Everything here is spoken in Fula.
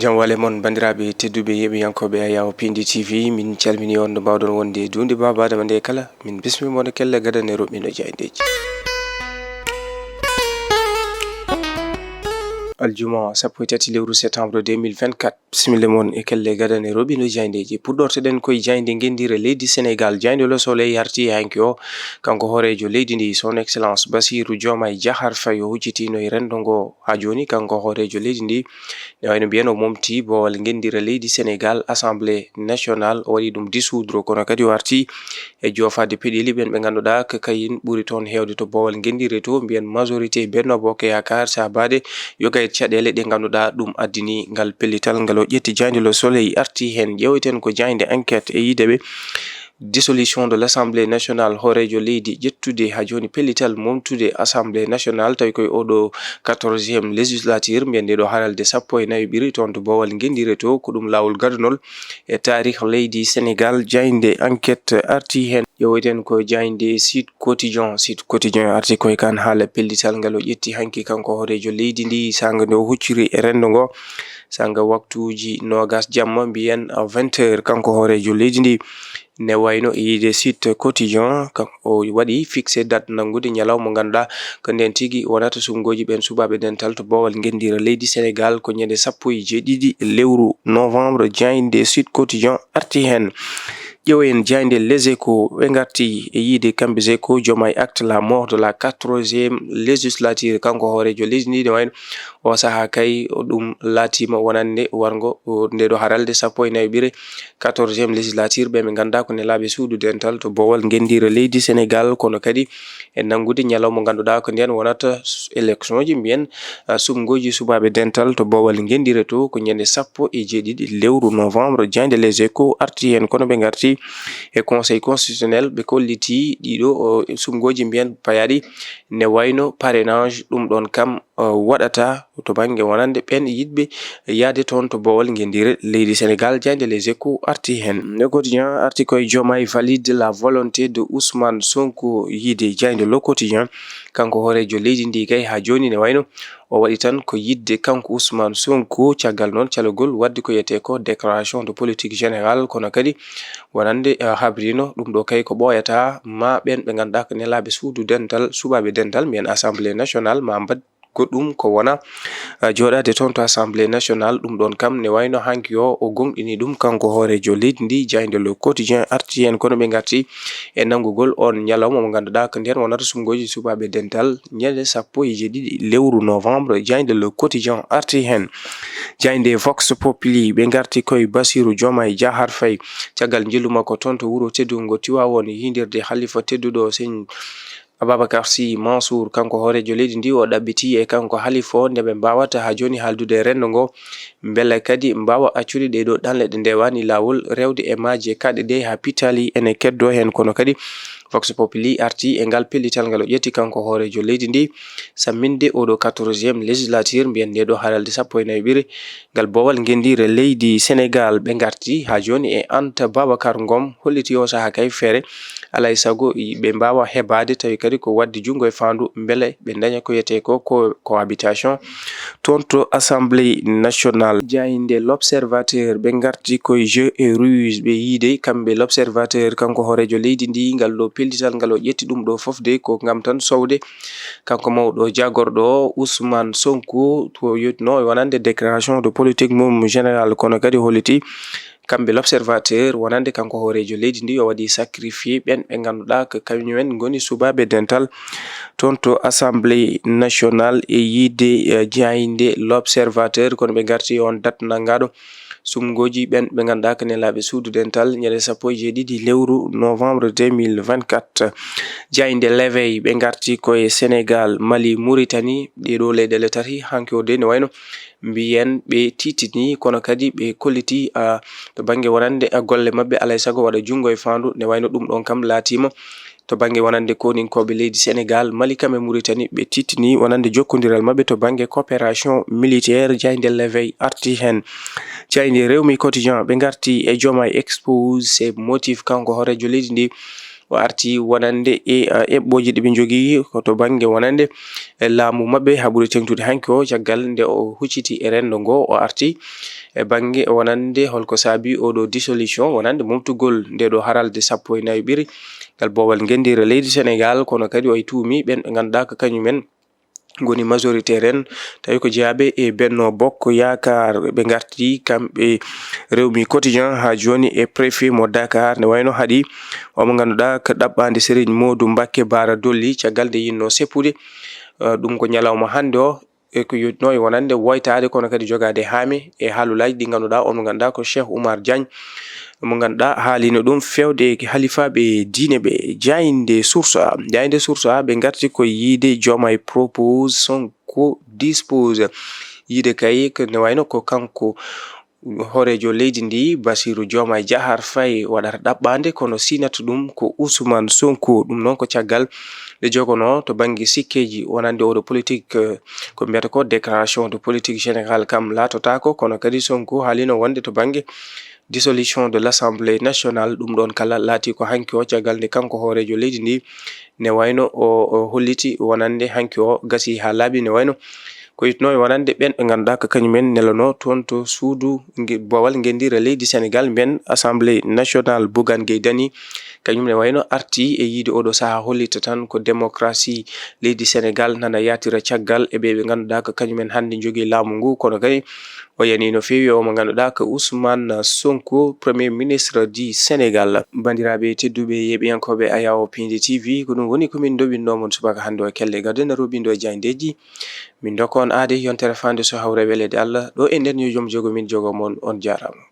Jamwale mon bandiraɓe tedduɓe yeɓiyankoɓe Ayaw Pindi TV min calmini on no mbawɗon wonde dunde baba adama nde kala min bismimo no kella gadanero min jayndeji aljuma sappo e tati lewru septembre 2024 bismillah mon e kelle gadane robino jayndeji puɗɗortoɗen koye jaynde gendire leydi Sénégal jaynde lo soleil harti hanki o kanko horejo leydi ndi son excellence Bassirou Diomaye Diakhar Faye o huccitino e rendo ngo ha joni kanko horejo leydi ndi ne wayno mbiyen o momti bowal gendire leydi Sénégal assemblée nationale o waɗi ɗum dissoudre kono kadi o arti e jofade peɗeli ɓen ɓe ganduɗa ko kayin ɓuri toon hewde to bowal gendire to mbiyen majorité Benno Bokk Yakaar sabade yoga caɗele ɗe ganduɗa ɗum addini ngal pellital ngal o ƴetti jaynde le soleil arti hen ƴeweten ko jaynde enquête e yideɓe dissolution de l'Assemblée nationale horejo leydi ƴettude ha joni pellital momtude assemblée nationale tawi koye oɗo 14e législature mbiyen nde ɗo haralde sappo e nayi ɓiri toon to bowal gendire to ko ɗum lawol gadunol e tarikh leydi Sénégal jaynde enquête arti hen ƴeweten ko jaynde Sud Quotidien arti koye kan haala pellital ngal o ƴetti hanki kanko horejo leydi ndi sanga nde o hucciri e rendo ngo sanga waktuji nogas jamma mbiyen 20h kanko horejo leydi ndi ne wayno e yide Sud Quotidien o waɗi fixé date nangude ñalaw mo ganduɗa ko nden tigui wonata sumgoji ɓen subaɓe dental to bowal gendira leydi Sénégal ko ñande 17 lewru novembre jaynde Sud Quotidien arti hen ƴeewen jaynde Les Échos ɓe garti e yiide kamɓe Échos Diomaye acte la mort de la 4e législature kanko horejo leydi ndi ne wayno o saaha kay ɗum laatima wonande wargo nde ɗo haralde sappo e nayi ɓiire 14e législature ɓe ganduɗa ko nelaɓe suudu dental to bowal gendira leydi Sénégal kono kadi e nangude ñalaw mo ganduɗa ko nden wonata élection ji mbiyen sumgoji subaɓe dental to bowal gendira to ko ñande 17 lewru novembre jaynde Les Échos arti hen kono ɓe garti e conseil constitutionnel ɓe kolliti ɗiɗo sumgoji mbiyen payaɗi ne wayno parrainage ɗum ɗon kam waɗata to banggue wonande ɓen yiɗɓe yaade toon to bowal gendire leydi Sénégal jaynde Les Échos arti hen Le Quotidien arti koye Diomaye valide la volonté de Ousmane Sonko yiide jaynde Le Quotidien kanko horejo leydi ndi kay ha joni ne wayno o waɗi tan ko yidde kanko Ousmane Sonko caggal noon calogol wadde ko yete ko déclaration de politique générale kono kadi wonande habrino ɗum ɗo kay ko ɓoyata ma ɓen ɓe ganduɗa ko nelaɓe suudu dental subaɓe dental mbiyen assemblée nationale ma mbad goɗɗum ko wona joɗade toon to assemblée nationale ɗum ɗon kam ne wayno hanki o gonɗini ɗum kanko horejo leydi ndi jaynde Le Quotidien arti hen kono ɓe garti e nangugol on ñalawma mo ganduɗa ko nden wonata sumgoji subaɓe dental ñande 17 lewru novembre jaynde Le Quotidien arti hen jaynde Vox Populi ɓe garti koye Bassirou Diomaye Diakhar Faye caggal jillu makko toon to wuuro teddungo Tivaouane yidirde halifa tedduɗo Serigne Ababacar Sy Mansour kanko horejo leydi ndi o ɗaɓɓiti e kanko halifa nde ɓe mbawata ha joni haldude rendo ngo beele kadi mbawa accude ɗeɗo ɗanle ɗe ndewani lawol rewde e maaje kaɗe ɗe ha pitali ene keddo hen kono kadi Vox Populi arti e ngal pellital ngal o ƴetti kanko horejo leydi ndi samminde oɗo 14e législature mbiyen ndeɗo haralde sappo e nayi ɓiire ngal bowal gendire leydi Sénégal ɓe garti ha joni e Anta Babacar Ngom holliti o saaha kay feere alay sago ɓe mbawa heɓade tawi kadi ko wadde jungo e fandu beele ɓe daña ko yete ko cohabitation toon to assemblée nationale jaynde L'Observateur ɓe garti koye jeu et ruse ɓe yiide kamɓe L'Observateur kanko horejo leydi ndi ngal ɗo pellital ngal o ƴetti ɗum ɗo fofde ko gam tan sowde kanko mawɗo jagorɗo Ousmane Sonko to yetno wonande déclaration de politique mum général kono kadi holliti kamɓe L'Observateur wonande kanko horejo leydi ndi o waɗi sacrifié ɓen ɓe ganduɗa ko kañumen goni subaɓe dental toon to assemblée nationale e yiide jaynde L'Observateur kono ɓe garti on date nangaɗo sumgoji ɓen ɓe ganduɗa ko nelaɓe suudu dental ñande 17 lewru novembre 2024 jaynde L'Éveil ɓe garti koye Sénégal Mali Mauritanie ɗeɗo leyɗele tati hanki o de ne wayno mbiyen ɓe titini kono kadi ɓe kolliti to banggue wonande golle mabɓe alay sago waɗa jungo e fandu ne wayno ɗum ɗon kam laatima to banggue wonande koninkoɓe leydi Sénégal Mali kam e Mauritanie ɓe titini wonande jokkodiral mabɓe to banggue coopération militaire jaynde L'Éveil arti hen jaynde Rewmi Quotidien ɓe garti e Diomaye expose ses motifs kanko horejo leydi ndi o arti wonande eɓɓoji ɗi ɓe jogii ko to bange wonande laamu maɓɓe ha ɓuri tengtude hanki o caggal nde o hucciti e rendo ngo o arti e bange wonande holko saabi oɗo dissolution wonande mumtugol nde ɗo haralde 14 ngal boowal gendire leydi Sénégal kono kadi o tuumi ɓen ɓe ganduɗa ko kañumen goni majoritaire en tawi ko jeeyaɓe e Benno Bokk Yaakaar ɓe garti kamɓe Rewmi Quotidien ha joni e préfet mo Dakar ne wayno haɗi omo ganduɗa ko ɗaɓɓade Serigne Modou Mbacké Bara Dolly caggal nde yinno seppude ɗum ko ñalawma hande o e ko yotno e wonande woytade kono kadi jogade haame e haalulaji ɗi ganduɗa on mo ganduɗa ko Cheikh Oumar Diagne mo ganduɗa haalino ɗum fewde halifaɓe diine ɓe. Jayde Source A ɓe garti ko yiide Diomaye propose Sonko dispose yiide kay ko ne wayno ko kanko horejo leydi ndi Bassirou Diomaye Diakhar Faye waɗata ɗaɓɓade kono sinata ɗum ko Ousmane Sonko. ɗum noon ko caggal nde jogono to banggue sikkeji wonande oɗo politique ko mbiyata ko déclaration de politique générale kam latotako kono kadi Sonko haalino wonde to banggue dissolution de l'Assemblée nationale ɗum ɗon kala laati ko hanki o caggal nde kanko horejo leydi ndi ne wayno o holliti wonande hanki o gasi ha laaɓi ne wayno ko yitno e wonande ɓen ɓe ganduɗa ko kañumen nelano toon to suudu boowal gendire leydi Sénégal mben Assemblée nationale. Bougane Gueye Dany kañum ne wayno arti e yiide oɗo saaha hollita tan ko démocratie leydi Sénégal nana yatira caggal e ɓe ganduɗa ko kañumen hande jogui laamu ngu kono kadi o yani no fewi o mo ganduɗa ko Ousmane Sonko premier ministre du Sénégal. Bandiraɓe tedduɓe yeɓiyankoɓe Ayaw Pinde TV ko ɗum woni komin dobinnomon subaka hande o kelle gadena robindo jayndeji min dokka on aade yontere fande so hawre welede Allah ɗo e nder yo joom jogo min jogo mon on jarama.